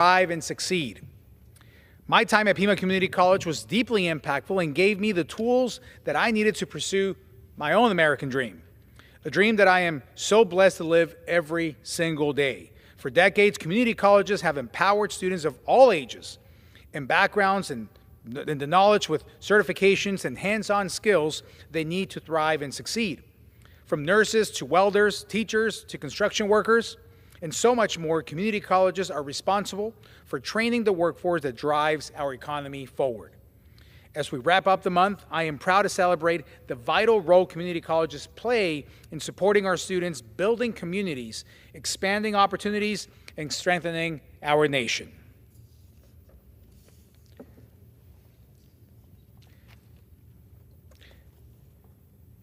thrive and succeed. My time at Pima Community College was deeply impactful and gave me the tools that I needed to pursue my own American dream, a dream that I am so blessed to live every single day. For decades, community colleges have empowered students of all ages and backgrounds and the knowledge with certifications and hands-on skills they need to thrive and succeed. From nurses to welders, teachers to construction workers, and so much more, community colleges are responsible for training the workforce that drives our economy forward. As we wrap up the month, I am proud to celebrate the vital role community colleges play in supporting our students, building communities, expanding opportunities, and strengthening our nation.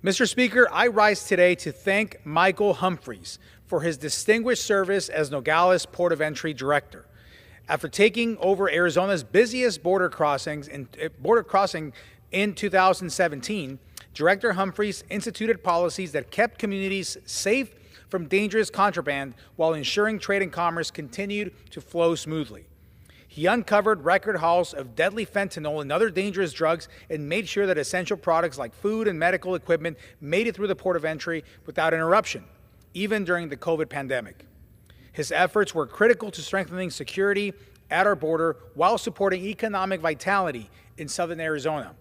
Mr. Speaker, I rise today to thank Michael Humphreys for his distinguished service as Nogales Port of Entry Director. After taking over Arizona's busiest border crossing in 2017, Director Humphreys instituted policies that kept communities safe from dangerous contraband while ensuring trade and commerce continued to flow smoothly. He uncovered record hauls of deadly fentanyl and other dangerous drugs and made sure that essential products like food and medical equipment made it through the port of entry without interruption, even during the COVID pandemic. His efforts were critical to strengthening security at our border while supporting economic vitality in southern Arizona.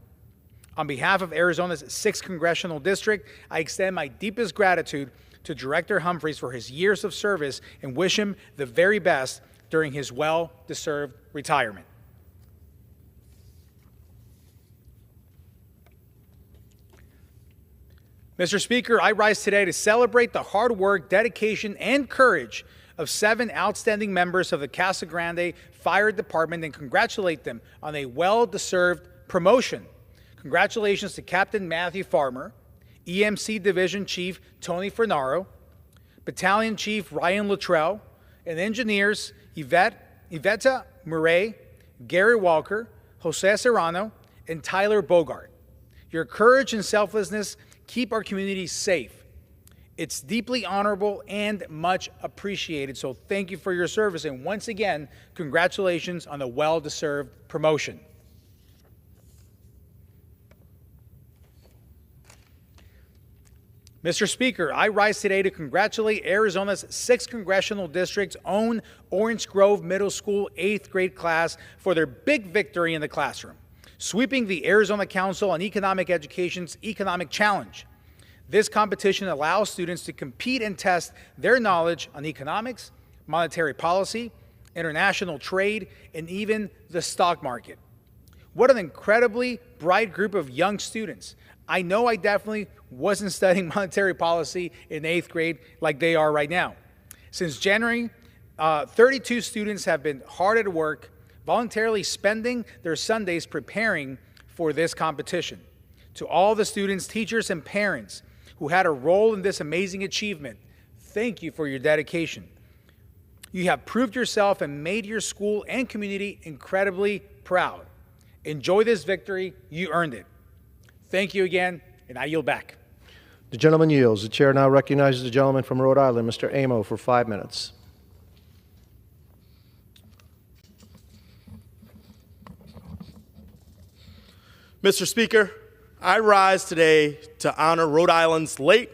On behalf of Arizona's 6th Congressional District, I extend my deepest gratitude to Director Humphreys for his years of service and wish him the very best during his well-deserved retirement. Mr. Speaker, I rise today to celebrate the hard work, dedication, and courage of 7 outstanding members of the Casa Grande Fire Department and congratulate them on a well-deserved promotion. Congratulations to Captain Matthew Farmer, EMC Division Chief Tony Fernaro, Battalion Chief Ryan Luttrell, and engineers Iveta Murray, Gary Walker, Jose Serrano, and Tyler Bogart. Your courage and selflessness keep our communities safe. It's deeply honorable and much appreciated, so thank you for your service, and once again, congratulations on the well-deserved promotion. Mr. Speaker, I rise today to congratulate Arizona's 6th Congressional District's own Orange Grove Middle School 8th grade class for their big victory in the classroom, sweeping the Arizona Council on Economic Education's Economic Challenge. This competition allows students to compete and test their knowledge on economics, monetary policy, international trade, and even the stock market. What an incredibly bright group of young students. I know I definitely wasn't studying monetary policy in 8th grade like they are right now. Since January, 32 students have been hard at work, voluntarily spending their Sundays preparing for this competition. To all the students, teachers, and parents who had a role in this amazing achievement, thank you for your dedication. You have proved yourself and made your school and community incredibly proud. Enjoy this victory. You earned it. Thank you again, and I yield back. The gentleman yields. The chair now recognizes the gentleman from Rhode Island, Mr. Amo, for 5 minutes. Mr. Speaker, I rise today to honor Rhode Island's late,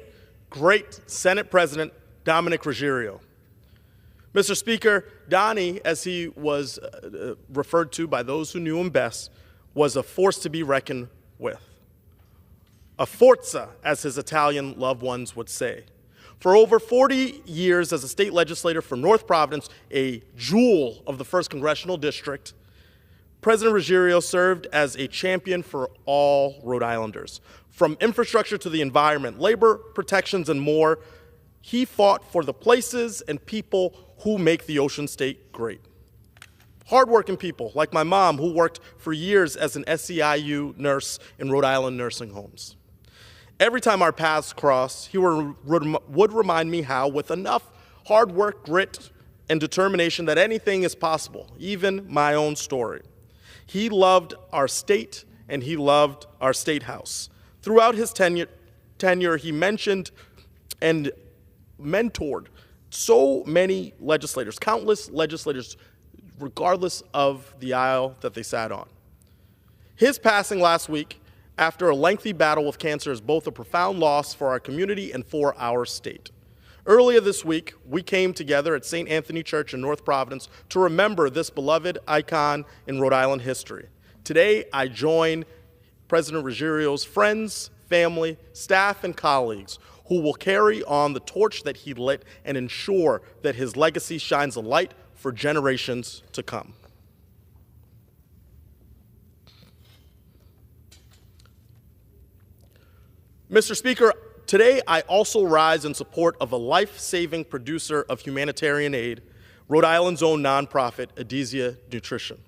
great Senate President, Dominic Ruggiero. Mr. Speaker, Donnie, as he was referred to by those who knew him best, was a force to be reckoned with. A forza, as his Italian loved ones would say. For over 40 years as a state legislator for North Providence, a jewel of the 1st Congressional District, President Ruggiero served as a champion for all Rhode Islanders. From infrastructure to the environment, labor protections, and more, he fought for the places and people who make the Ocean State great. Hardworking people, like my mom, who worked for years as an SEIU nurse in Rhode Island nursing homes. Every time our paths crossed, he would remind me how, with enough hard work, grit, and determination, that anything is possible, even my own story. He loved our state, and he loved our state house. Throughout his tenure, he mentioned and mentored so many legislators, countless legislators, regardless of the aisle that they sat on. His passing last week, after a lengthy battle with cancer, is both a profound loss for our community and for our state. Earlier this week, we came together at St. Anthony Church in North Providence to remember this beloved icon in Rhode Island history. Today, I join President Ruggiero's friends, family, staff, and colleagues who will carry on the torch that he lit and ensure that his legacy shines a light for generations to come. Mr. Speaker, today I also rise in support of a life-saving producer of humanitarian aid, Rhode Island's own nonprofit, Adizia Nutrition.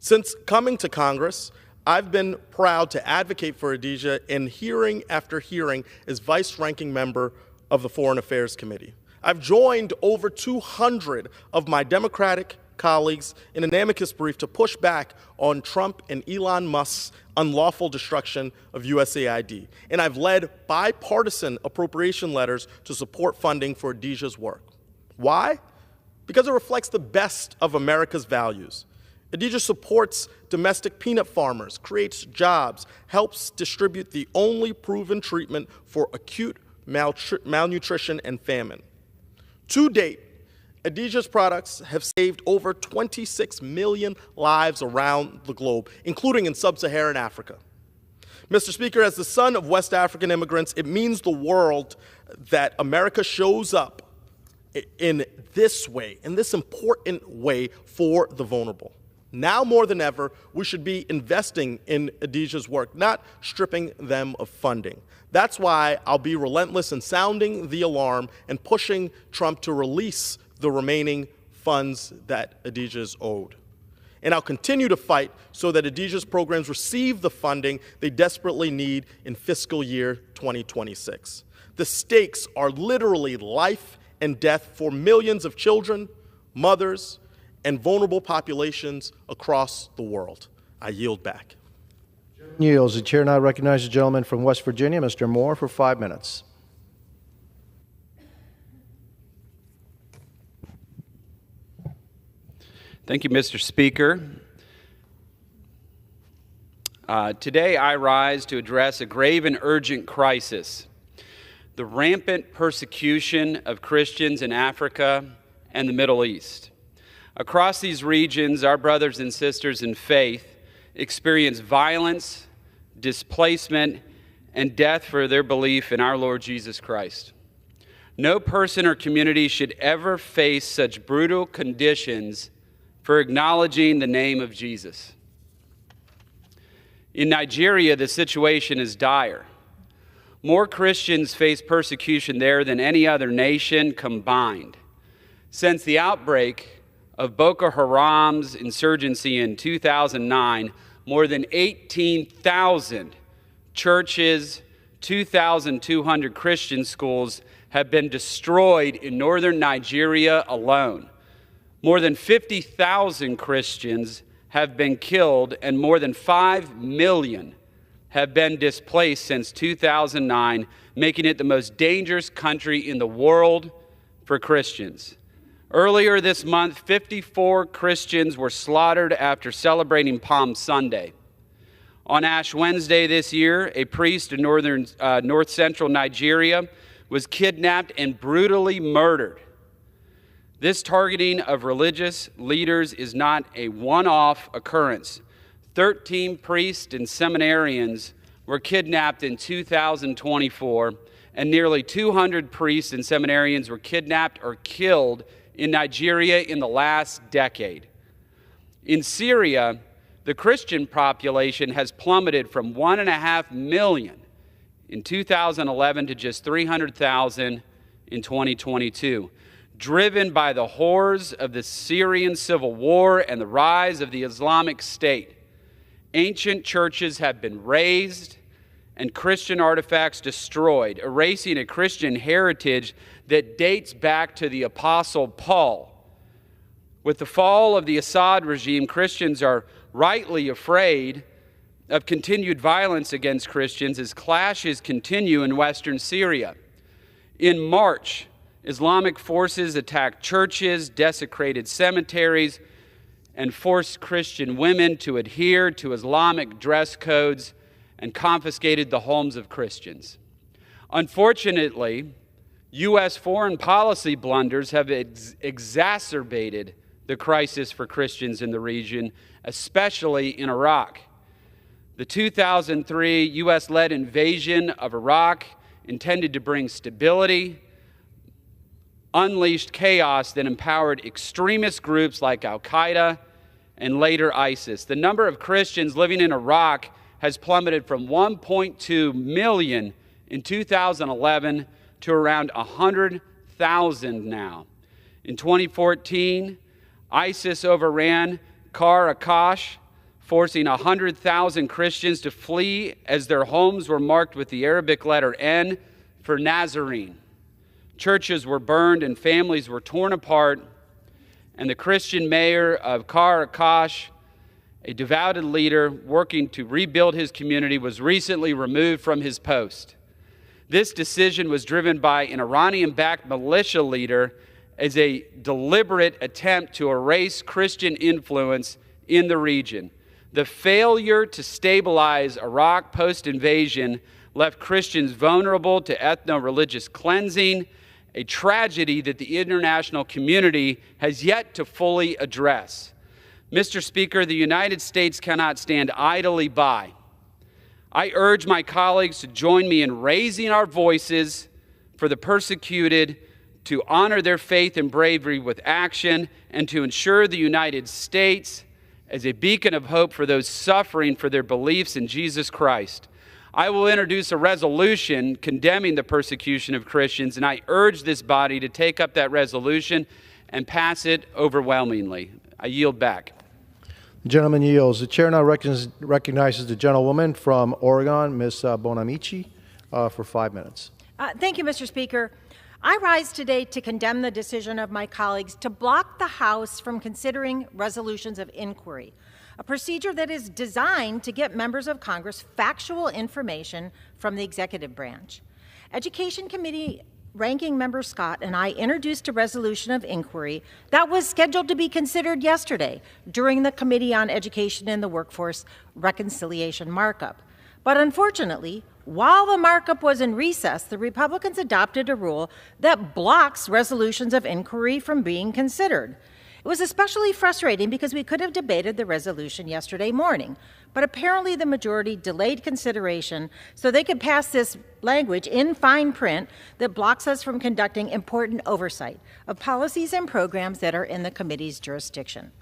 Since coming to Congress, I've been proud to advocate for Adizia in hearing after hearing as vice-ranking member of the Foreign Affairs Committee. I've joined over 200 of my Democratic colleagues in an amicus brief to push back on Trump and Elon Musk's unlawful destruction of USAID. And I've led bipartisan appropriation letters to support funding for Adizia's work. Why? Because it reflects the best of America's values. Adizia supports domestic peanut farmers, creates jobs, helps distribute the only proven treatment for acute malnutrition and famine. To date, Adizia's products have saved over 26 million lives around the globe, including in sub-Saharan Africa. Mr. Speaker, as the son of West African immigrants, it means the world that America shows up in this way, in this important way for the vulnerable. Now more than ever, we should be investing in Adizia's work, not stripping them of funding. That's why I'll be relentless in sounding the alarm and pushing Trump to release the remaining funds that Adizia's owed. And I'll continue to fight so that Adizia's programs receive the funding they desperately need in fiscal year 2026. The stakes are literally life and death for millions of children, mothers, and vulnerable populations across the world. I yield back. Yields. The chair now recognizes the gentleman from West Virginia, Mr. Moore, for 5 minutes. Thank you, Mr. Speaker. Today I rise to address a grave and urgent crisis: the rampant persecution of Christians in Africa and the Middle East. Across these regions, our brothers and sisters in faith experience violence, displacement, and death for their belief in our Lord Jesus Christ. No person or community should ever face such brutal conditions for acknowledging the name of Jesus. In Nigeria, the situation is dire. More Christians face persecution there than any other nation combined. Since the outbreak of Boko Haram's insurgency in 2009, more than 18,000 churches, 2,200 Christian schools have been destroyed in northern Nigeria alone. More than 50,000 Christians have been killed, and more than 5 million have been displaced since 2009, making it the most dangerous country in the world for Christians. Earlier this month, 54 Christians were slaughtered after celebrating Palm Sunday. On Ash Wednesday this year, a priest in north central Nigeria was kidnapped and brutally murdered. This targeting of religious leaders is not a one-off occurrence. 13 priests and seminarians were kidnapped in 2024, and nearly 200 priests and seminarians were kidnapped or killed in Nigeria in the last decade. In Syria, the Christian population has plummeted from 1.5 million in 2011 to just 300,000 in 2022. Driven by the horrors of the Syrian civil war and the rise of the Islamic State, ancient churches have been razed and Christian artifacts destroyed, erasing a Christian heritage that dates back to the Apostle Paul. With the fall of the Assad regime, Christians are rightly afraid of continued violence against Christians as clashes continue in western Syria. In March, Islamic forces attacked churches, desecrated cemeteries, and forced Christian women to adhere to Islamic dress codes and confiscated the homes of Christians. Unfortunately, U.S. foreign policy blunders have exacerbated the crisis for Christians in the region, especially in Iraq. The 2003 U.S.-led invasion of Iraq, intended to bring stability, unleashed chaos that empowered extremist groups like Al-Qaeda and later ISIS. The number of Christians living in Iraq has plummeted from 1.2 million in 2011 to around 100,000 now. In 2014, ISIS overran Kar Akash, forcing 100,000 Christians to flee as their homes were marked with the Arabic letter N for Nazarene. Churches were burned and families were torn apart, and the Christian mayor of Kar Akash, a devoted leader working to rebuild his community, was recently removed from his post. This decision was driven by an Iranian-backed militia leader as a deliberate attempt to erase Christian influence in the region. The failure to stabilize Iraq post-invasion left Christians vulnerable to ethno-religious cleansing, a tragedy that the international community has yet to fully address. Mr. Speaker, the United States cannot stand idly by. I urge my colleagues to join me in raising our voices for the persecuted, to honor their faith and bravery with action, and to ensure the United States as a beacon of hope for those suffering for their beliefs in Jesus Christ. I will introduce a resolution condemning the persecution of Christians, and I urge this body to take up that resolution and pass it overwhelmingly. I yield back. The gentleman yields. The chair now recognizes the gentlewoman from Oregon, Ms. Bonamici, for 5 minutes. Thank you, Mr. Speaker. I rise today to condemn the decision of my colleagues to block the House from considering resolutions of inquiry, a procedure that is designed to get members of Congress factual information from the executive branch. Education Committee Ranking Member Scott and I introduced a resolution of inquiry that was scheduled to be considered yesterday during the Committee on Education and the Workforce Reconciliation markup. But unfortunately, while the markup was in recess, the Republicans adopted a rule that blocks resolutions of inquiry from being considered. It was especially frustrating because we could have debated the resolution yesterday morning, but apparently the majority delayed consideration so they could pass this language in fine print that blocks us from conducting important oversight of policies and programs that are in the committee's jurisdiction.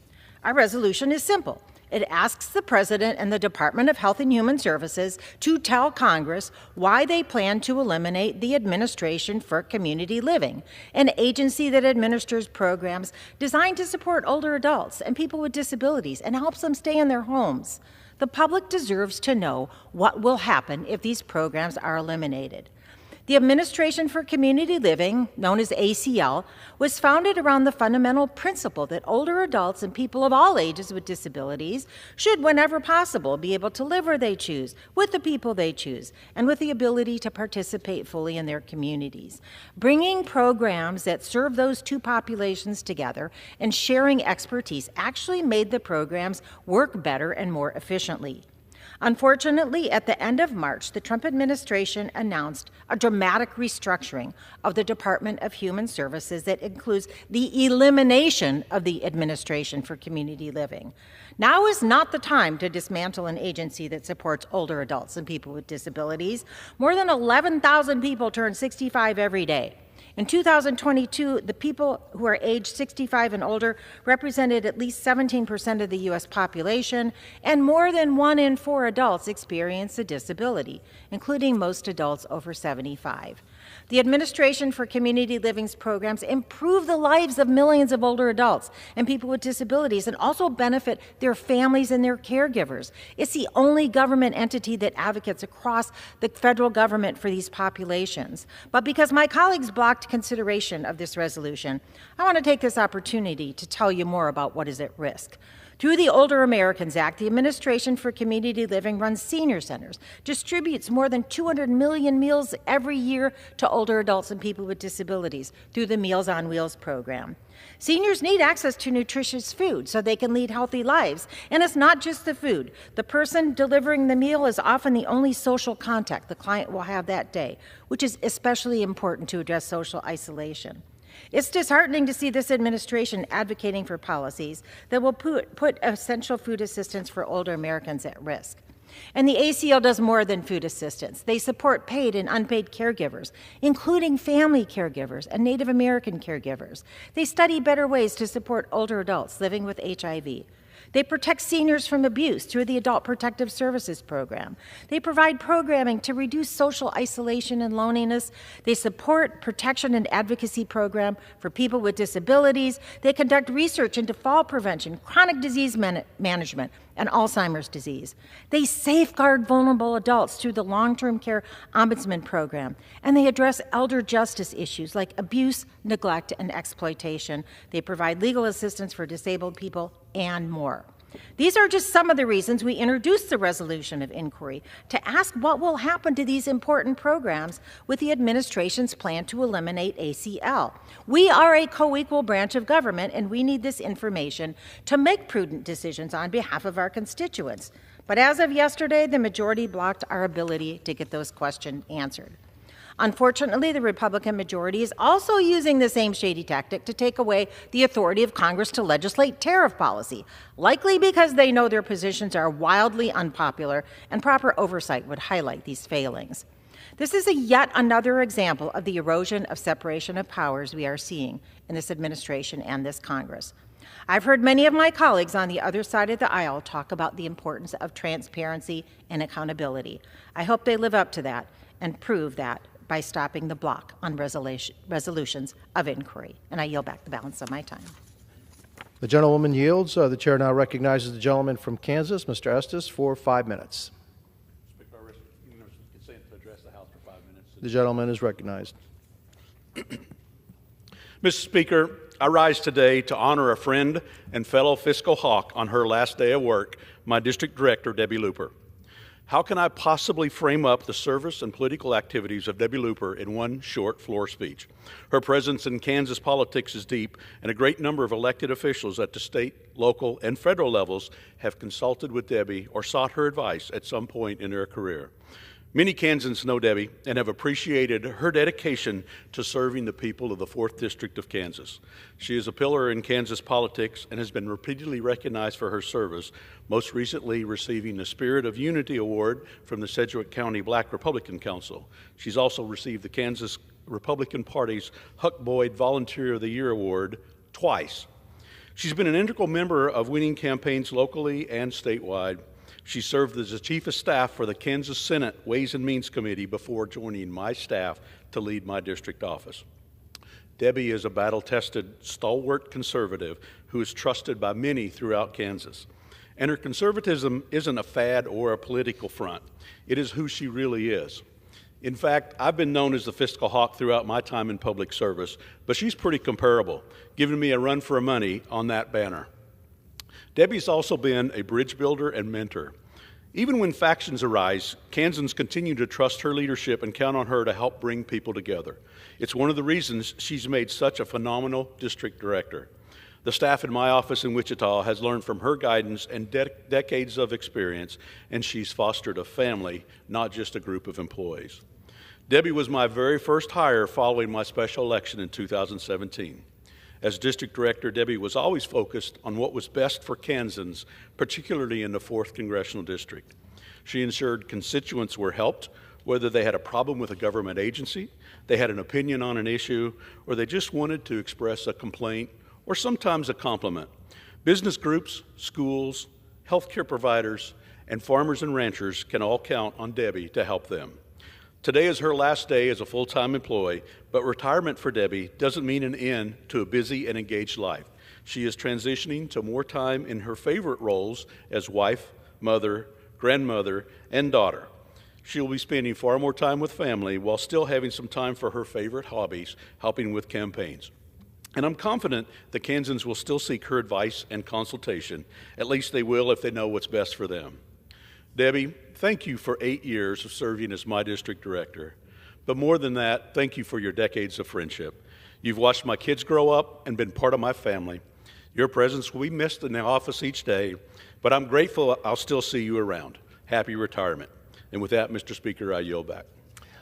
Our resolution is simple. It asks the President and the Department of Health and Human Services to tell Congress why they plan to eliminate the Administration for Community Living, an agency that administers programs designed to support older adults and people with disabilities and helps them stay in their homes. The public deserves to know what will happen if these programs are eliminated. The Administration for Community Living, known as ACL, was founded around the fundamental principle that older adults and people of all ages with disabilities should, whenever possible, be able to live where they choose, with the people they choose, and with the ability to participate fully in their communities. Bringing programs that serve those two populations together and sharing expertise actually made the programs work better and more efficiently. Unfortunately, at the end of March, the Trump administration announced a dramatic restructuring of the Department of Human Services that includes the elimination of the Administration for Community Living. Now is not the time to dismantle an agency that supports older adults and people with disabilities. More than 11,000 people turn 65 every day. In 2022, the people who are age 65 and older represented at least 17% of the U.S. population, and more than 1 in 4 adults experience a disability, including most adults over 75. The Administration for Community Living's programs improve the lives of millions of older adults and people with disabilities and also benefit their families and their caregivers. It's the only government entity that advocates across the federal government for these populations. But because my colleagues blocked consideration of this resolution, I want to take this opportunity to tell you more about what is at risk. Through the Older Americans Act, the Administration for Community Living runs senior centers, distributes more than 200 million meals every year to older adults and people with disabilities through the Meals on Wheels program. Seniors need access to nutritious food so they can lead healthy lives. And it's not just the food. The person delivering the meal is often the only social contact the client will have that day, which is especially important to address social isolation. It's disheartening to see this administration advocating for policies that will put essential food assistance for older Americans at risk. And the ACL does more than food assistance. They support paid and unpaid caregivers, including family caregivers and Native American caregivers. They study better ways to support older adults living with HIV. They protect seniors from abuse through the Adult Protective Services Program. They provide programming to reduce social isolation and loneliness. They support protection and advocacy program for people with disabilities. They conduct research into fall prevention, chronic disease management, and Alzheimer's disease. They safeguard vulnerable adults through the Long-Term Care Ombudsman Program, and they address elder justice issues like abuse, neglect, and exploitation. They provide legal assistance for disabled people and more. These are just some of the reasons we introduced the resolution of inquiry, to ask what will happen to these important programs with the administration's plan to eliminate ACL. We are a co-equal branch of government, and we need this information to make prudent decisions on behalf of our constituents. But as of yesterday, the majority blocked our ability to get those questions answered. Unfortunately, the Republican majority is also using the same shady tactic to take away the authority of Congress to legislate tariff policy, likely because they know their positions are wildly unpopular and proper oversight would highlight these failings. This is yet another example of the erosion of separation of powers we are seeing in this administration and this Congress. I've heard many of my colleagues on the other side of the aisle talk about the importance of transparency and accountability. I hope they live up to that and prove that by stopping the block on resolutions of inquiry. And I yield back the balance of my time. The gentlewoman yields. The chair now recognizes the gentleman from Kansas, Mr. Estes, for 5 minutes. Speaker, I consent to address the House for 5 minutes. The gentleman is recognized. Mr. Speaker, I rise today to honor a friend and fellow fiscal hawk on her last day of work, my district director, Debbie Looper. How can I possibly frame up the service and political activities of Debbie Looper in one short floor speech? Her presence in Kansas politics is deep, and a great number of elected officials at the state, local, and federal levels have consulted with Debbie or sought her advice at some point in their career. Many Kansans know Debbie and have appreciated her dedication to serving the people of the 4th District of Kansas. She is a pillar in Kansas politics and has been repeatedly recognized for her service, most recently receiving the Spirit of Unity Award from the Sedgwick County Black Republican Council. She's also received the Kansas Republican Party's Huck Boyd Volunteer of the Year Award twice. She's been an integral member of winning campaigns locally and statewide. She served as the Chief of Staff for the Kansas Senate Ways and Means Committee before joining my staff to lead my district office. Debbie is a battle-tested, stalwart conservative who is trusted by many throughout Kansas. And her conservatism isn't a fad or a political front. It is who she really is. In fact, I've been known as the fiscal hawk throughout my time in public service, but she's pretty comparable, giving me a run for her money on that banner. Debbie's also been a bridge builder and mentor. Even when factions arise, Kansans continue to trust her leadership and count on her to help bring people together. It's one of the reasons she's made such a phenomenal district director. The staff in my office in Wichita has learned from her guidance and decades of experience, and she's fostered a family, not just a group of employees. Debbie was my very first hire following my special election in 2017. As district director, Debbie was always focused on what was best for Kansans, particularly in the 4th Congressional District. She ensured constituents were helped, whether they had a problem with a government agency, they had an opinion on an issue, or they just wanted to express a complaint or sometimes a compliment. Business groups, schools, healthcare providers, and farmers and ranchers can all count on Debbie to help them. Today is her last day as a full-time employee, but retirement for Debbie doesn't mean an end to a busy and engaged life. She is transitioning to more time in her favorite roles as wife, mother, grandmother, and daughter. She will be spending far more time with family while still having some time for her favorite hobbies, helping with campaigns. And I'm confident that Kansans will still seek her advice and consultation. At least they will if they know what's best for them. Debbie, thank you for 8 years of serving as my district director. But more than that, thank you for your decades of friendship. You've watched my kids grow up and been part of my family. Your presence will be missed in the office each day, but I'm grateful I'll still see you around. Happy retirement. And with that, Mr. Speaker, I yield back.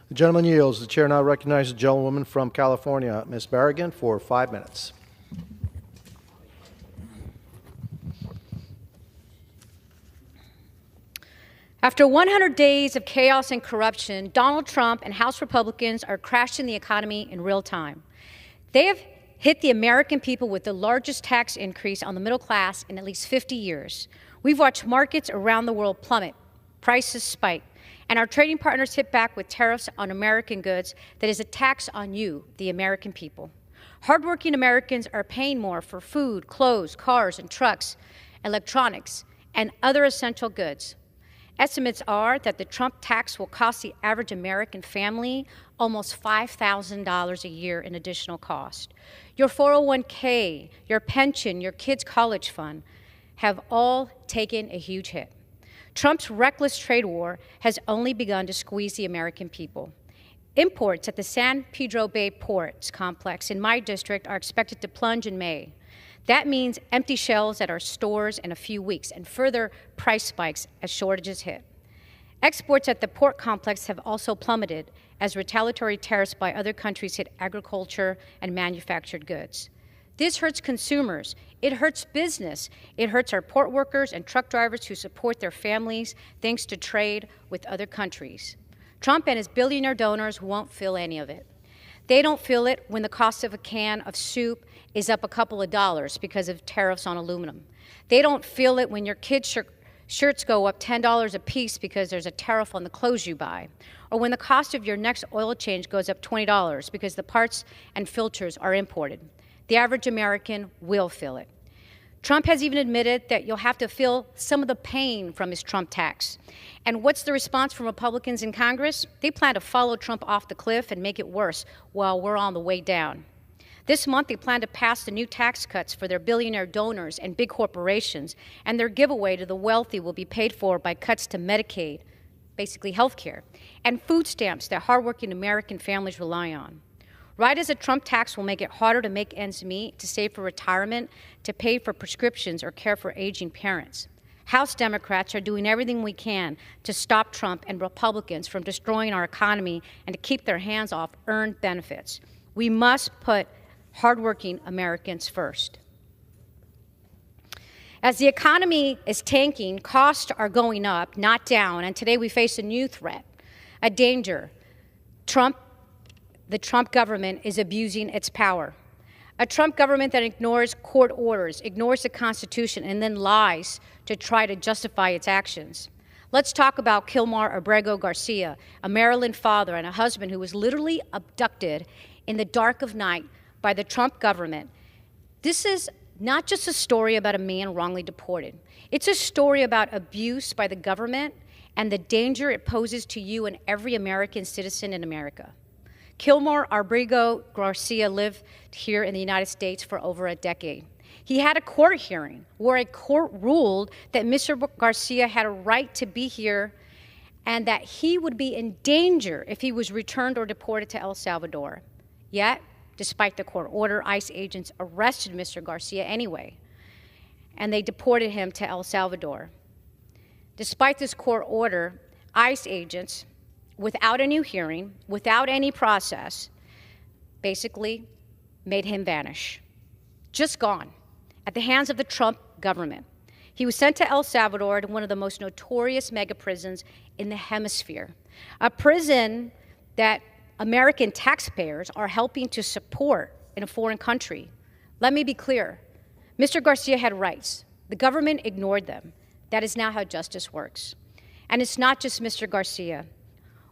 The gentleman yields. The chair now recognizes the gentlewoman from California, Ms. Berrigan, for 5 minutes. After 100 days of chaos and corruption, Donald Trump and House Republicans are crashing the economy in real time. They have hit the American people with the largest tax increase on the middle class in at least 50 years. We've watched markets around the world plummet, prices spike, and our trading partners hit back with tariffs on American goods that is a tax on you, the American people. Hardworking Americans are paying more for food, clothes, cars, and trucks, electronics, and other essential goods. Estimates are that the Trump tax will cost the average American family almost $5,000 a year in additional cost. Your 401k, your pension, your kids' college fund have all taken a huge hit. Trump's reckless trade war has only begun to squeeze the American people. Imports at the San Pedro Bay Ports complex in my district are expected to plunge in May. That means empty shelves at our stores in a few weeks and further price spikes as shortages hit. Exports at the port complex have also plummeted as retaliatory tariffs by other countries hit agriculture and manufactured goods. This hurts consumers, it hurts business, it hurts our port workers and truck drivers who support their families thanks to trade with other countries. Trump and his billionaire donors won't feel any of it. They don't feel it when the cost of a can of soup is up a couple of dollars because of tariffs on aluminum. They don't feel it when your kids' shirts go up $10 a piece because there's a tariff on the clothes you buy, or when the cost of your next oil change goes up $20 because the parts and filters are imported. The average American will feel it. Trump has even admitted that you'll have to feel some of the pain from his Trump tax. And what's the response from Republicans in Congress? They plan to follow Trump off the cliff and make it worse while we're on the way down. This month, they plan to pass the new tax cuts for their billionaire donors and big corporations, and their giveaway to the wealthy will be paid for by cuts to Medicaid, basically health care, and food stamps that hardworking American families rely on. Right as a Trump tax will make it harder to make ends meet, to save for retirement, to pay for prescriptions or care for aging parents. House Democrats are doing everything we can to stop Trump and Republicans from destroying our economy and to keep their hands off earned benefits. We must put hardworking Americans first. As the economy is tanking, costs are going up, not down, and today we face a new threat, a danger. The Trump government is abusing its power. A Trump government that ignores court orders, ignores the Constitution, and then lies to try to justify its actions. Let's talk about Kilmar Abrego Garcia, a Maryland father and a husband who was literally abducted in the dark of night by the Trump government. This is not just a story about a man wrongly deported. It's a story about abuse by the government and the danger it poses to you and every American citizen in America. Kilmar Abrego Garcia lived here in the United States for over a decade. He had a court hearing where a court ruled that Mr. Garcia had a right to be here and that he would be in danger if he was returned or deported to El Salvador. Yet, despite the court order, ICE agents arrested Mr. Garcia anyway, and they deported him to El Salvador. Despite this court order, ICE agents, without a new hearing, without any process, basically made him vanish. Just gone, at the hands of the Trump government. He was sent to El Salvador, to one of the most notorious mega prisons in the hemisphere, a prison that American taxpayers are helping to support in a foreign country. Let me be clear. Mr. Garcia had rights. The government ignored them. That is now how justice works. And it's not just Mr. Garcia.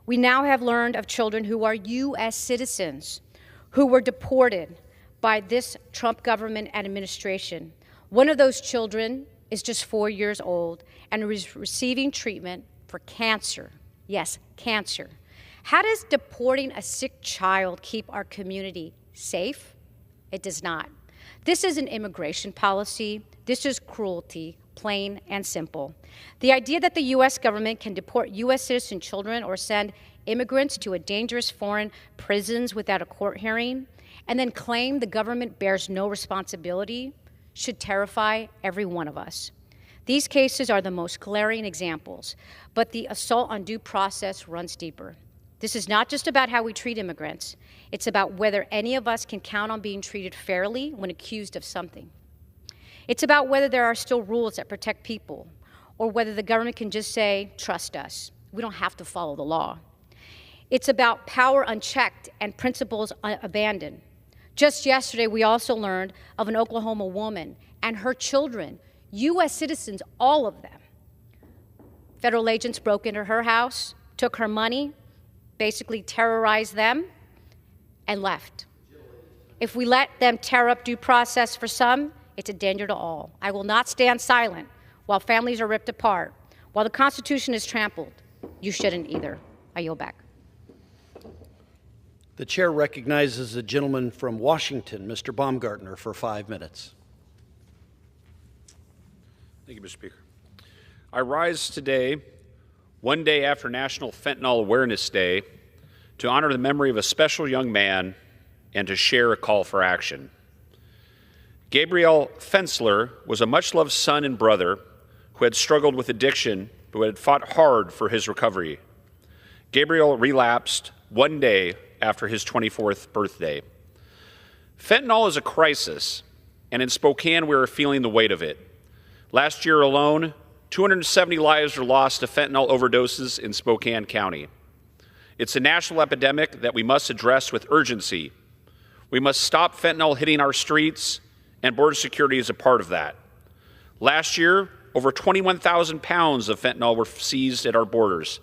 We now have learned of children who are U.S. citizens who were deported by this Trump government and administration. One of those children is just 4 years old and is receiving treatment for cancer. Yes, cancer. How does deporting a sick child keep our community safe? It does not. This isn't immigration policy. This is cruelty, plain and simple. The idea that the U.S. government can deport U.S. citizen children or send immigrants to a dangerous foreign prisons without a court hearing, and then claim the government bears no responsibility should terrify every one of us. These cases are the most glaring examples, but the assault on due process runs deeper. This is not just about how we treat immigrants. It's about whether any of us can count on being treated fairly when accused of something. It's about whether there are still rules that protect people, or whether the government can just say, trust us. We don't have to follow the law. It's about power unchecked and principles abandoned. Just yesterday, we also learned of an Oklahoma woman and her children, U.S. citizens, all of them. Federal agents broke into her house, took her money, basically terrorized them, and left. If we let them tear up due process for some, it's a danger to all. I will not stand silent while families are ripped apart, while the Constitution is trampled. You shouldn't either. I yield back. The chair recognizes the gentleman from Washington, Mr. Baumgartner, for 5 minutes. Thank you, Mr. Speaker. I rise today, one day after National Fentanyl Awareness Day, to honor the memory of a special young man and to share a call for action. Gabriel Fensler was a much-loved son and brother who had struggled with addiction but who had fought hard for his recovery. Gabriel relapsed one day after his 24th birthday. Fentanyl is a crisis, and in Spokane we are feeling the weight of it. Last year alone, 270 lives were lost to fentanyl overdoses in Spokane County. It's a national epidemic that we must address with urgency. We must stop fentanyl hitting our streets, and border security is a part of that. Last year, over 21,000 pounds of fentanyl were seized at our borders,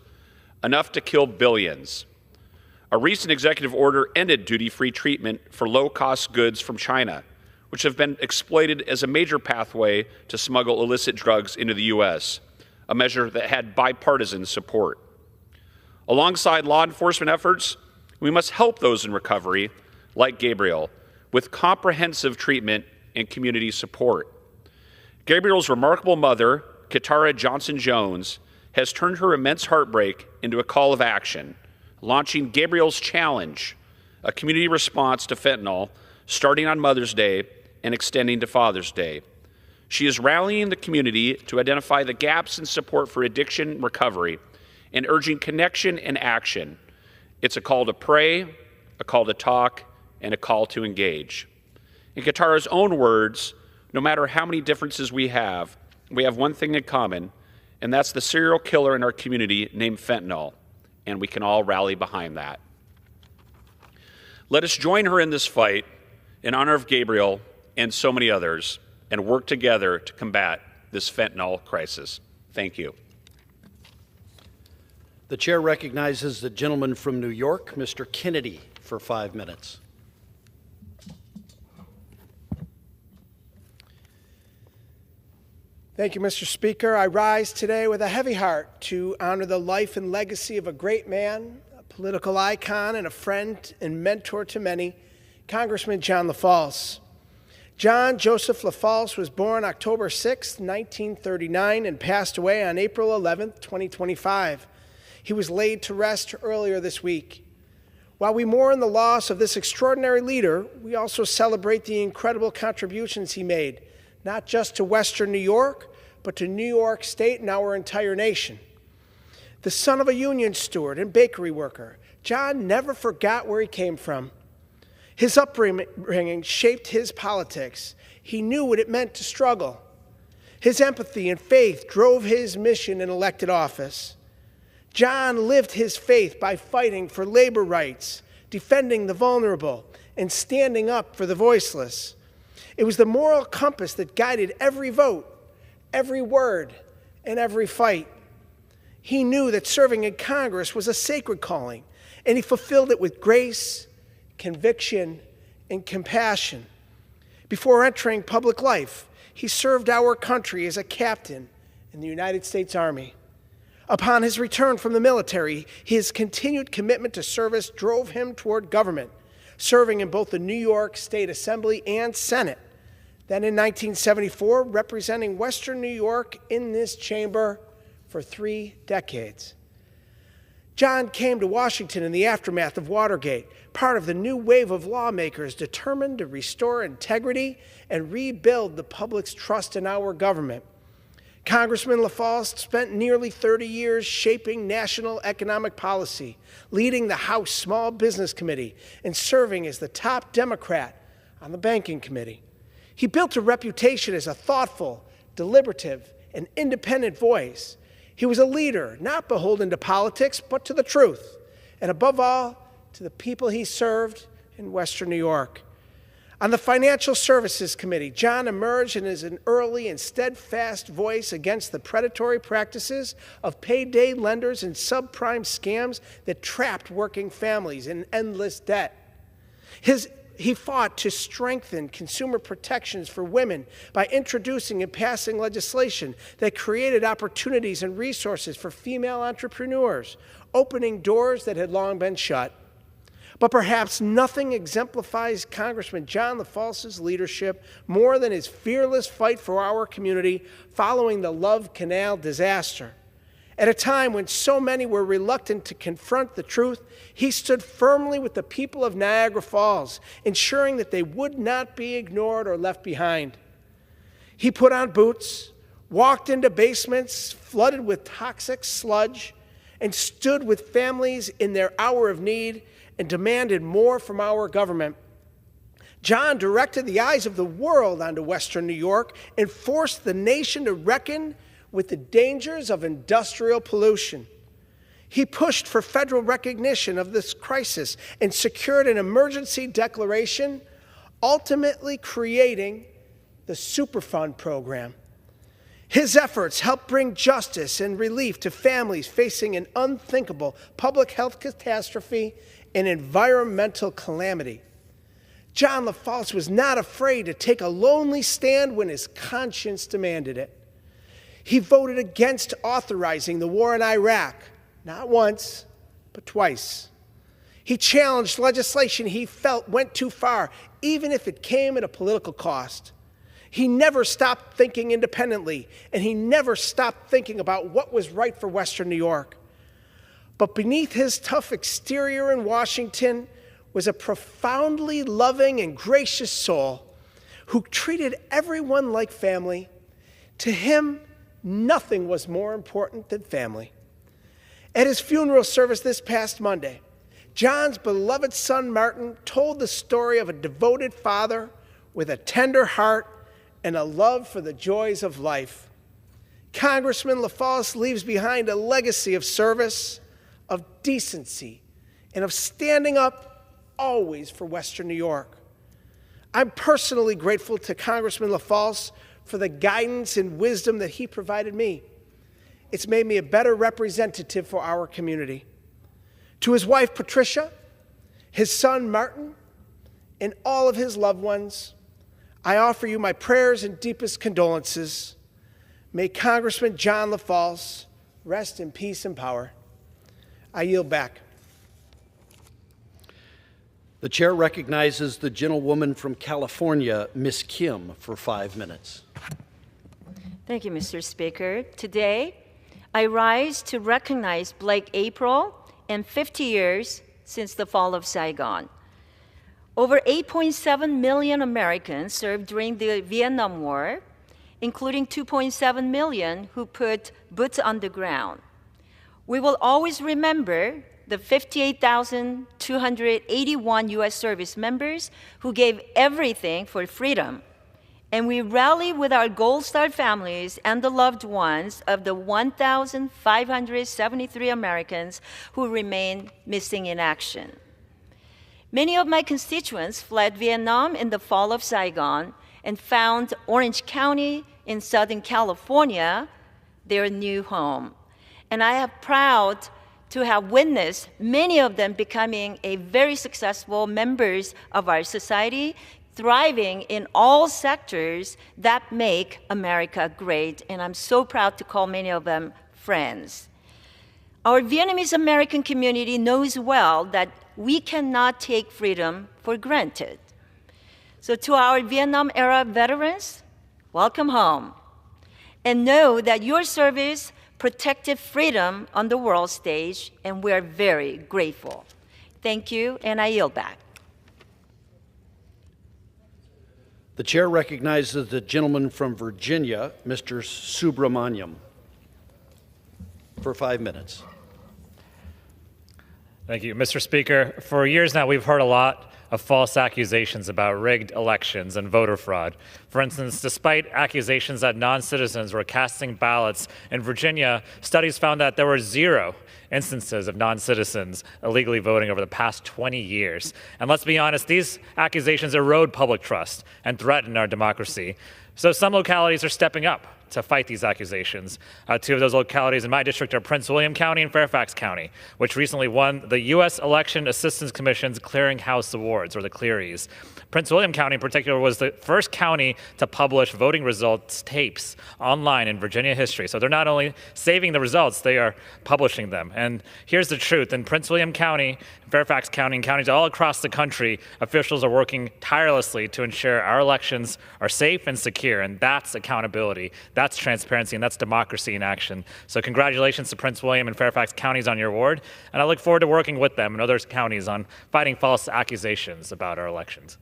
enough to kill billions. A recent executive order ended duty-free treatment for low-cost goods from China, which have been exploited as a major pathway to smuggle illicit drugs into the U.S., a measure that had bipartisan support. Alongside law enforcement efforts, we must help those in recovery, like Gabriel, with comprehensive treatment and community support. Gabriel's remarkable mother, Katara Johnson-Jones, has turned her immense heartbreak into a call of action, launching Gabriel's Challenge, a community response to fentanyl, starting on Mother's Day and extending to Father's Day. She is rallying the community to identify the gaps in support for addiction recovery and urging connection and action. It's a call to pray, a call to talk, and a call to engage. In Katara's own words, no matter how many differences we have one thing in common, and that's the serial killer in our community named fentanyl, and we can all rally behind that. Let us join her in this fight in honor of Gabriel and so many others, and work together to combat this fentanyl crisis. Thank you. The chair recognizes the gentleman from New York, Mr. Kennedy, for 5 minutes. Thank you, Mr. Speaker. I rise today with a heavy heart to honor the life and legacy of a great man, a political icon, and a friend and mentor to many, Congressman John LaFalce. John Joseph LaFalce was born October 6, 1939, and passed away on April 11, 2025. He was laid to rest earlier this week. While we mourn the loss of this extraordinary leader, we also celebrate the incredible contributions he made, not just to Western New York, but to New York State and our entire nation. The son of a union steward and bakery worker, John never forgot where he came from. His upbringing shaped his politics. He knew what it meant to struggle. His empathy and faith drove his mission in elected office. John lived his faith by fighting for labor rights, defending the vulnerable, and standing up for the voiceless. It was the moral compass that guided every vote, every word, and every fight. He knew that serving in Congress was a sacred calling, and he fulfilled it with grace, conviction, and compassion. Before entering public life, he served our country as a captain in the United States Army. Upon his return from the military, his continued commitment to service drove him toward government, serving in both the New York State Assembly and Senate. Then in 1974, representing Western New York in this chamber for 3 decades. John came to Washington in the aftermath of Watergate, part of the new wave of lawmakers determined to restore integrity and rebuild the public's trust in our government. Congressman LaFalce spent nearly 30 years shaping national economic policy, leading the House Small Business Committee, and serving as the top Democrat on the Banking Committee. He built a reputation as a thoughtful, deliberative, and independent voice. He was a leader, not beholden to politics, but to the truth, and above all, to the people he served in Western New York. On the Financial Services Committee, John emerged as an early and steadfast voice against the predatory practices of payday lenders and subprime scams that trapped working families in endless debt. He fought to strengthen consumer protections for women by introducing and passing legislation that created opportunities and resources for female entrepreneurs, opening doors that had long been shut. But perhaps nothing exemplifies Congressman John LaFalce's leadership more than his fearless fight for our community following the Love Canal disaster. At a time when so many were reluctant to confront the truth, he stood firmly with the people of Niagara Falls, ensuring that they would not be ignored or left behind. He put on boots, walked into basements flooded with toxic sludge, and stood with families in their hour of need and demanded more from our government. John directed the eyes of the world onto Western New York and forced the nation to reckon with the dangers of industrial pollution. He pushed for federal recognition of this crisis and secured an emergency declaration, ultimately creating the Superfund program. His efforts helped bring justice and relief to families facing an unthinkable public health catastrophe and environmental calamity. John LaFalce was not afraid to take a lonely stand when his conscience demanded it. He voted against authorizing the war in Iraq, not once, but twice. He challenged legislation he felt went too far, even if it came at a political cost. He never stopped thinking independently, and he never stopped thinking about what was right for Western New York. But beneath his tough exterior in Washington was a profoundly loving and gracious soul who treated everyone like family. To him, nothing was more important than family. At his funeral service this past Monday, John's beloved son Martin told the story of a devoted father with a tender heart and a love for the joys of life. Congressman LaFalce leaves behind a legacy of service, of decency, and of standing up always for Western New York. I'm personally grateful to Congressman LaFalce for the guidance and wisdom that he provided me. It's made me a better representative for our community. To his wife, Patricia, his son, Martin, and all of his loved ones, I offer you my prayers and deepest condolences. May Congressman John LaFalce rest in peace and power. I yield back. The chair recognizes the gentlewoman from California, Ms. Kim, for 5 minutes. Thank you, Mr. Speaker. Today, I rise to recognize Blake April and 50 years since the fall of Saigon. Over 8.7 million Americans served during the Vietnam War, including 2.7 million who put boots on the ground. We will always remember the 58,281 U.S. service members who gave everything for freedom. And we rally with our Gold Star families and the loved ones of the 1,573 Americans who remain missing in action. Many of my constituents fled Vietnam in the fall of Saigon and found Orange County in Southern California their new home. And I am proud to have witnessed many of them becoming a very successful members of our society, thriving in all sectors that make America great. And I'm so proud to call many of them friends. Our Vietnamese American community knows well that we cannot take freedom for granted. So to our Vietnam era veterans, welcome home. And know that your service protected freedom on the world stage, and we are very grateful. Thank you, and I yield back. The chair recognizes the gentleman from Virginia, Mr. Subramaniam, for 5 minutes. Thank you, Mr. Speaker. For years now, we've heard a lot of false accusations about rigged elections and voter fraud. For instance, despite accusations that non-citizens were casting ballots in Virginia, studies found that there were 0 instances of non-citizens illegally voting over the past 20 years. And let's be honest, these accusations erode public trust and threaten our democracy. So some localities are stepping up to fight these accusations. 2 of those localities in my district are Prince William County and Fairfax County, which recently won the U.S. Election Assistance Commission's Clearinghouse Awards, or the Clearys. Prince William County in particular was the first county to publish voting results tapes online in Virginia history. So they're not only saving the results, they are publishing them. And here's the truth. In Prince William County, Fairfax County, and counties all across the country, officials are working tirelessly to ensure our elections are safe and secure. And that's accountability, that's transparency, and that's democracy in action. So congratulations to Prince William and Fairfax counties on your award. And I look forward to working with them and other counties on fighting false accusations about our elections.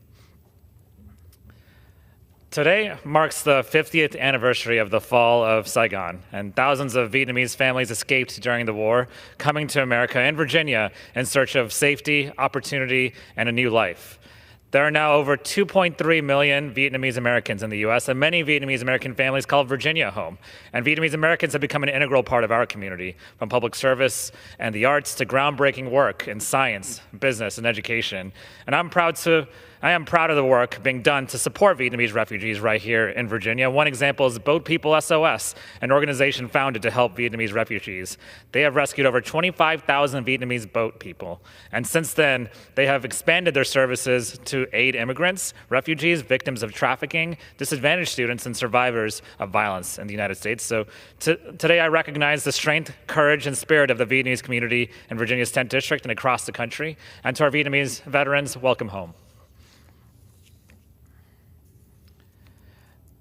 Today marks the 50th anniversary of the fall of Saigon, and thousands of Vietnamese families escaped during the war, coming to America and Virginia in search of safety, opportunity, and a new life. There are now over 2.3 million Vietnamese Americans in the U.S., and many Vietnamese American families call Virginia home. And Vietnamese Americans have become an integral part of our community, from public service and the arts to groundbreaking work in science, business, and education. And I am proud of the work being done to support Vietnamese refugees right here in Virginia. One example is Boat People SOS, an organization founded to help Vietnamese refugees. They have rescued over 25,000 Vietnamese boat people. And since then, they have expanded their services to aid immigrants, refugees, victims of trafficking, disadvantaged students, and survivors of violence in the United States. So today I recognize the strength, courage, and spirit of the Vietnamese community in Virginia's 10th district and across the country. And to our Vietnamese veterans, welcome home.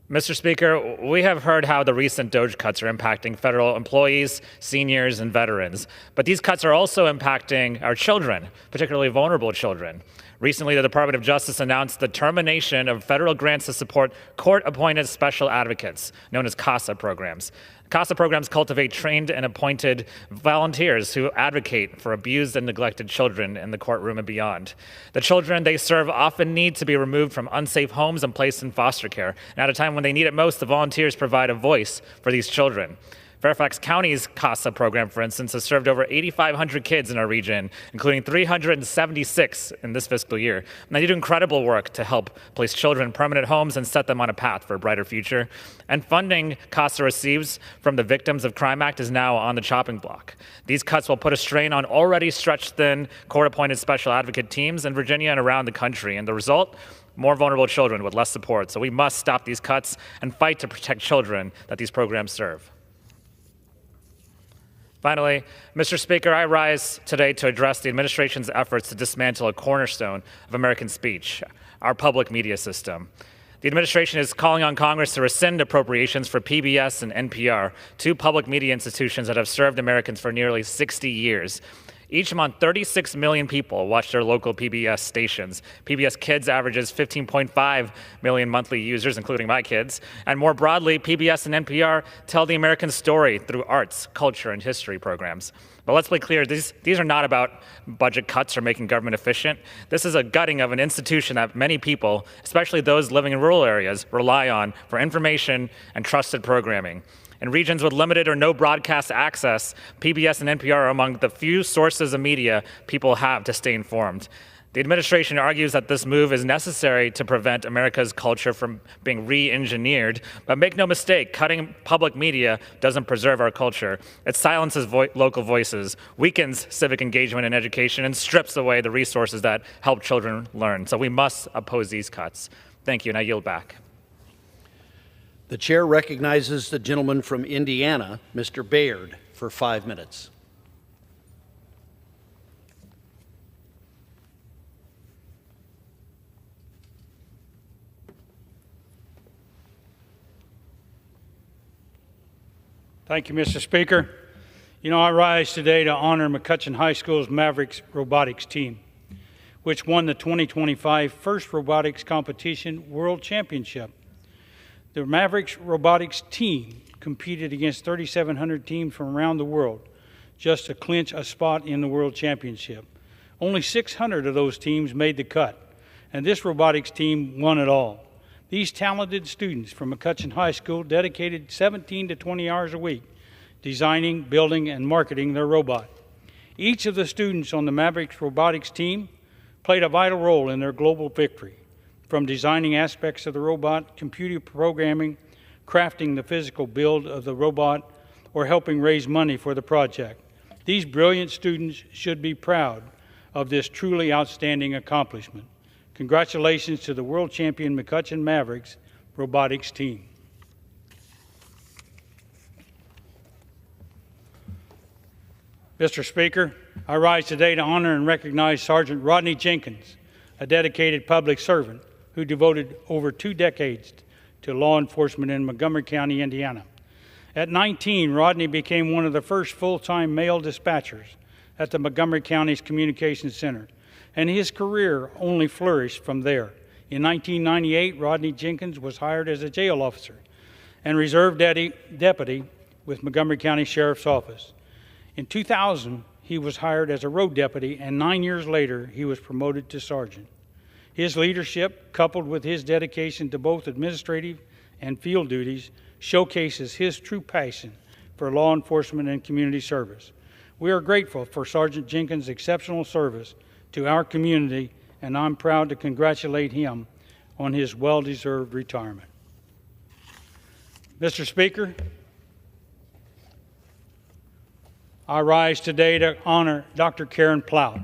Mr. Speaker, we have heard how the recent DOGE cuts are impacting federal employees, seniors, and veterans. But these cuts are also impacting our children, particularly vulnerable children. Recently, the Department of Justice announced the termination of federal grants to support court-appointed special advocates, known as CASA programs. CASA programs cultivate trained and appointed volunteers who advocate for abused and neglected children in the courtroom and beyond. The children they serve often need to be removed from unsafe homes and placed in foster care. And at a time when they need it most, the volunteers provide a voice for these children. Fairfax County's CASA program, for instance, has served over 8,500 kids in our region, including 376 in this fiscal year. And they do incredible work to help place children in permanent homes and set them on a path for a brighter future. And funding CASA receives from the Victims of Crime Act is now on the chopping block. These cuts will put a strain on already stretched thin court-appointed special advocate teams in Virginia and around the country. And the result? More vulnerable children with less support. So we must stop these cuts and fight to protect children that these programs serve. Finally, Mr. Speaker, I rise today to address the administration's efforts to dismantle a cornerstone of American speech, our public media system. The administration is calling on Congress to rescind appropriations for PBS and NPR, 2 public media institutions that have served Americans for nearly 60 years. Each month, 36 million people watch their local PBS stations. PBS Kids averages 15.5 million monthly users, including my kids. And more broadly, PBS and NPR tell the American story through arts, culture, and history programs. But let's be clear, these are not about budget cuts or making government efficient. This is a gutting of an institution that many people, especially those living in rural areas, rely on for information and trusted programming. In regions with limited or no broadcast access, PBS and NPR are among the few sources of media people have to stay informed. The administration argues that this move is necessary to prevent America's culture from being re-engineered, but make no mistake, cutting public media doesn't preserve our culture. It silences local voices, weakens civic engagement and education, and strips away the resources that help children learn. So we must oppose these cuts. Thank you, and I yield back. The chair recognizes the gentleman from Indiana, Mr. Bayard, for 5 minutes. Thank you, Mr. Speaker. You know, I rise today to honor McCutcheon High School's Mavericks robotics team, which won the 2025 First Robotics Competition World Championship. The Mavericks robotics team competed against 3,700 teams from around the world just to clinch a spot in the World Championship. Only 600 of those teams made the cut, and this robotics team won it all. These talented students from McCutcheon High School dedicated 17 to 20 hours a week designing, building, and marketing their robot. Each of the students on the Mavericks robotics team played a vital role in their global victory, from designing aspects of the robot, computer programming, crafting the physical build of the robot, or helping raise money for the project. These brilliant students should be proud of this truly outstanding accomplishment. Congratulations to the world champion McCutcheon Mavericks robotics team. Mr. Speaker, I rise today to honor and recognize Sergeant Rodney Jenkins, a dedicated public servant who devoted over 2 decades to law enforcement in Montgomery County, Indiana. At 19, Rodney became one of the first full-time male dispatchers at the Montgomery County's Communications Center, and his career only flourished from there. In 1998, Rodney Jenkins was hired as a jail officer and reserve deputy with Montgomery County Sheriff's Office. In 2000, he was hired as a road deputy, and 9 years later, he was promoted to sergeant. His leadership, coupled with his dedication to both administrative and field duties, showcases his true passion for law enforcement and community service. We are grateful for Sergeant Jenkins' exceptional service to our community, and I'm proud to congratulate him on his well-deserved retirement. Mr. Speaker, I rise today to honor Dr. Karen Plout,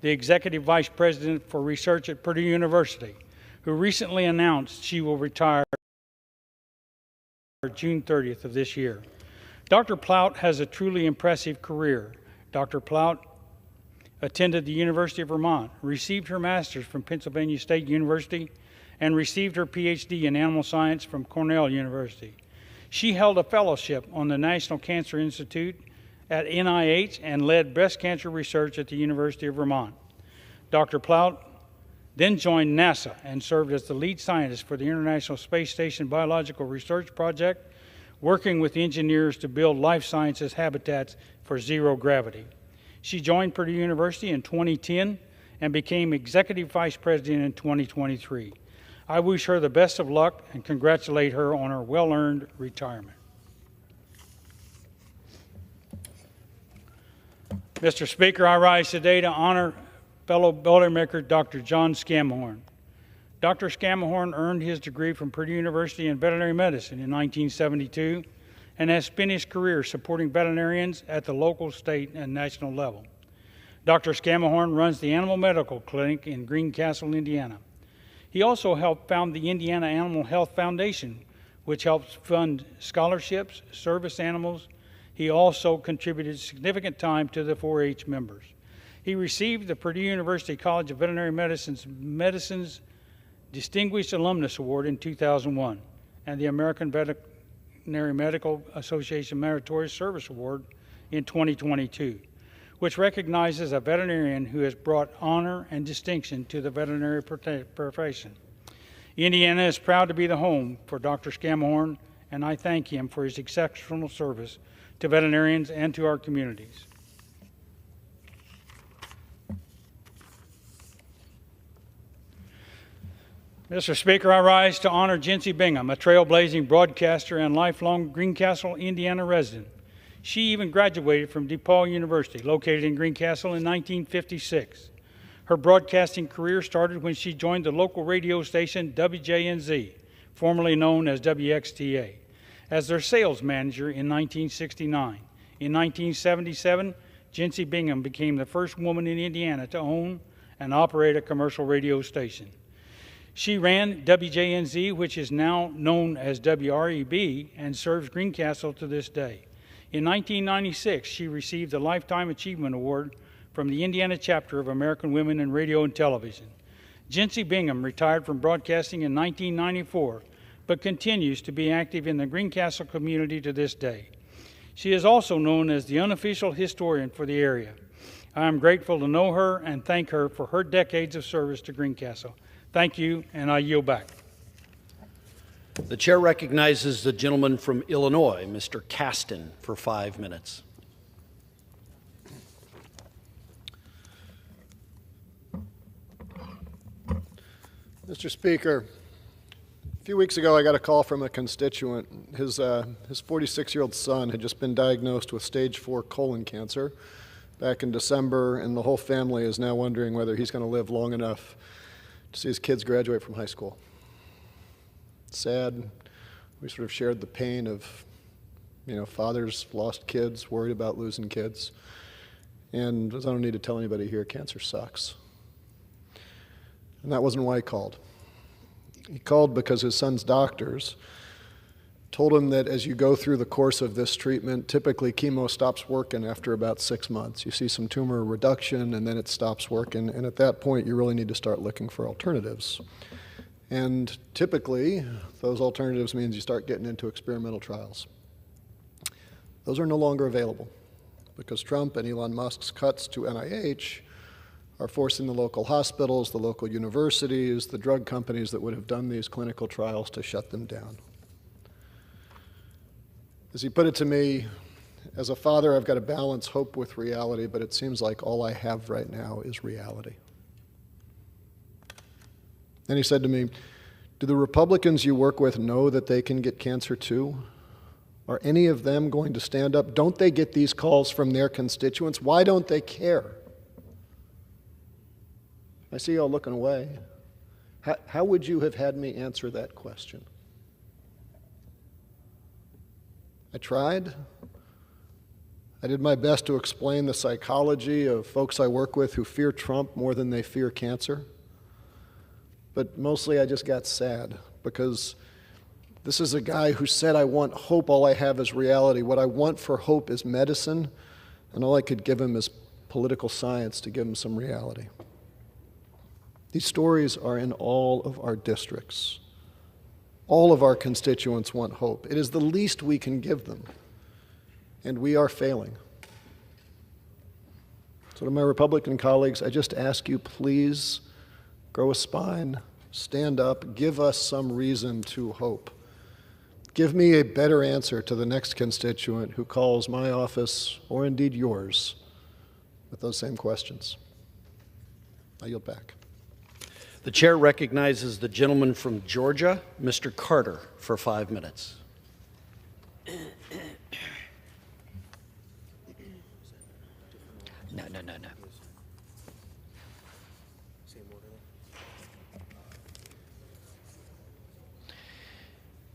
the Executive Vice President for Research at Purdue University, who recently announced she will retire June 30th of this year. Dr. Plout has a truly impressive career. Dr. Plout attended the University of Vermont, received her master's from Pennsylvania State University, and received her PhD in animal science from Cornell University. She held a fellowship on the National Cancer Institute at NIH and led breast cancer research at the University of Vermont. Dr. Plout then joined NASA and served as the lead scientist for the International Space Station Biological Research Project, working with engineers to build life sciences habitats for zero gravity. She joined Purdue University in 2010 and became Executive Vice President in 2023. I wish her the best of luck and congratulate her on her well-earned retirement. Mr. Speaker, I rise today to honor fellow Boilermaker Dr. John Scamahorn. Dr. Scamahorn earned his degree from Purdue University in veterinary medicine in 1972 and has spent his career supporting veterinarians at the local, state, and national level. Dr. Scamahorn runs the Animal Medical Clinic in Greencastle, Indiana. He also helped found the Indiana Animal Health Foundation, which helps fund scholarships, service animals. He also contributed significant time to the 4-H members. He received the Purdue University College of Veterinary Medicine's Distinguished Alumnus Award in 2001 and the American Veterinary Medical Association Meritorious Service Award in 2022, which recognizes a veterinarian who has brought honor and distinction to the veterinary profession. Indiana is proud to be the home for Dr. Scamahorn, and I thank him for his exceptional service to veterinarians and to our communities. Mr. Speaker, I rise to honor Jinsey Bingham, a trailblazing broadcaster and lifelong Greencastle, Indiana resident. She even graduated from DePaul University, located in Greencastle, in 1956. Her broadcasting career started when she joined the local radio station WJNZ, formerly known as WXTA, as their sales manager in 1969. In 1977, Jinsey Bingham became the first woman in Indiana to own and operate a commercial radio station. She ran WJNZ, which is now known as WREB, and serves Greencastle to this day. In 1996, she received the Lifetime Achievement Award from the Indiana chapter of American Women in Radio and Television. Jinsey Bingham retired from broadcasting in 1994, but continues to be active in the Greencastle community to this day. She is also known as the unofficial historian for the area. I am grateful to know her and thank her for her decades of service to Greencastle. Thank you, and I yield back. The chair recognizes the gentleman from Illinois, Mr. Caston, for 5 minutes. Mr. Speaker, a few weeks ago I got a call from a constituent. His 46-year-old son had just been diagnosed with stage 4 colon cancer back in December, and the whole family is now wondering whether he's going to live long enough to see his kids graduate from high school. Sad. We sort of shared the pain of, fathers lost kids, worried about losing kids. And as I don't need to tell anybody here, cancer sucks. And that wasn't why he called. He called because his son's doctors told him that as you go through the course of this treatment, typically chemo stops working after about 6 months. You see some tumor reduction, and then it stops working. And at that point, you really need to start looking for alternatives. And typically, those alternatives means you start getting into experimental trials. Those are no longer available because Trump and Elon Musk's cuts to NIH are forcing the local hospitals, the local universities, the drug companies that would have done these clinical trials to shut them down. As he put it to me, as a father, I've got to balance hope with reality, but it seems like all I have right now is reality. Then he said to me, do the Republicans you work with know that they can get cancer too? Are any of them going to stand up? Don't they get these calls from their constituents? Why don't they care? I see y'all looking away. How would you have had me answer that question? I tried. I did my best to explain the psychology of folks I work with who fear Trump more than they fear cancer. But mostly I just got sad because this is a guy who said, I want hope, all I have is reality. What I want for hope is medicine, and all I could give him is political science to give him some reality. These stories are in all of our districts. All of our constituents want hope. It is the least we can give them, and we are failing. So to my Republican colleagues, I just ask you, please grow a spine, stand up, give us some reason to hope. Give me a better answer to the next constituent who calls my office, or indeed yours, with those same questions. I yield back. The chair recognizes the gentleman from Georgia, Mr. Carter, for 5 minutes. No.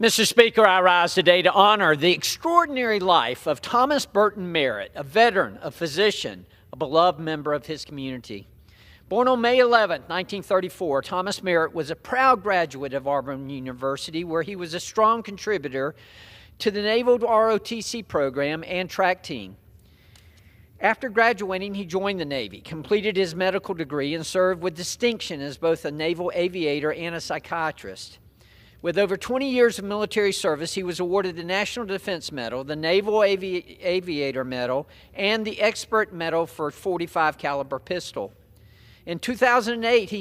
Mr. Speaker, I rise today to honor the extraordinary life of Thomas Burton Merritt, a veteran, a physician, a beloved member of his community. Born on May 11, 1934, Thomas Merritt was a proud graduate of Auburn University, where he was a strong contributor to the Naval ROTC program and track team. After graduating, he joined the Navy, completed his medical degree, and served with distinction as both a naval aviator and a psychiatrist. With over 20 years of military service, he was awarded the National Defense Medal, the Naval Aviator Medal, and the Expert Medal for .45 caliber pistol. In 2008, he